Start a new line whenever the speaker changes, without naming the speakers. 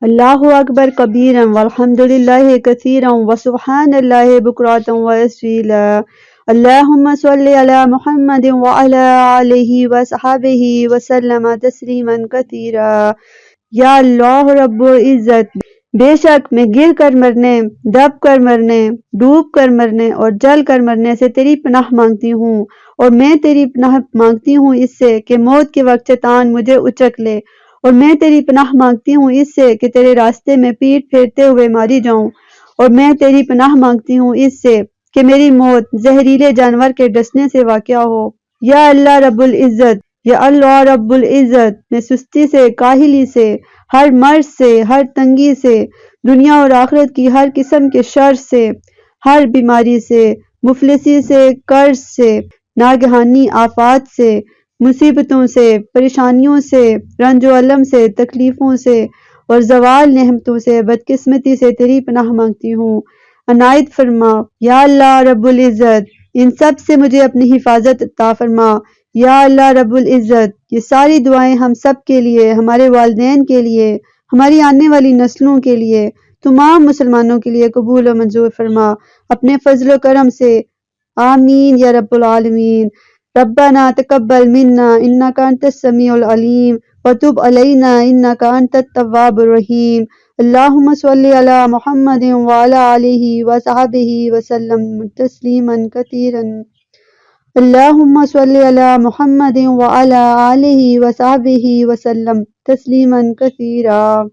اللہ اکبر کبیرا والحمد للہ کثیرا وسبحان اللہ بکرۃ واصیلا اللہم صلی علی محمد وعلی آلہ وصحبہ وسلم تسلیما کثیرا۔ یا اللہ رب العزت، بے شک میں گر کر مرنے، دب کر مرنے، ڈوب کر مرنے اور جل کر مرنے سے تیری پناہ مانگتی ہوں، اور میں تیری پناہ مانگتی ہوں اس سے کہ موت کے وقت شیطان مجھے اچک لے، اور میں تیری پناہ مانگتی ہوں اس سے کہ تیرے راستے میں پیٹ پھیرتے ہوئے ماری جاؤں، اور میں تیری پناہ مانگتی ہوں اس سے کہ میری موت زہریلے جانور کے ڈسنے سے واقع ہو۔ یا اللہ رب العزت، یا اللہ رب العزت، میں سستی سے، کاہلی سے، ہر مرض سے، ہر تنگی سے، دنیا اور آخرت کی ہر قسم کے شر سے، ہر بیماری سے، مفلسی سے، قرض سے، ناگہانی آفات سے، مصیبتوں سے، پریشانیوں سے، رنج و علم سے، تکلیفوں سے اور زوال نعمتوں سے، بدقسمتی سے تیری پناہ مانگتی ہوں۔ عنایت فرما یا اللہ رب العزت، ان سب سے مجھے اپنی حفاظت عطا فرما۔ یا اللہ رب العزت، یہ ساری دعائیں ہم سب کے لیے، ہمارے والدین کے لیے، ہماری آنے والی نسلوں کے لیے، تمام مسلمانوں کے لیے قبول و منظور فرما اپنے فضل و کرم سے، آمین یا رب العالمین۔ ربنا تقبل منا انک انت السمیع العلیم وتب علینا انک انت التواب الرحیم۔ اللہم صلی علی محمد وعلی آلہ وصحبہ وسلم تسلیما کثیرا۔ اللہم صلی علی محمد وعلی آلہ وصحبہ وسلم تسلیما کثیرا۔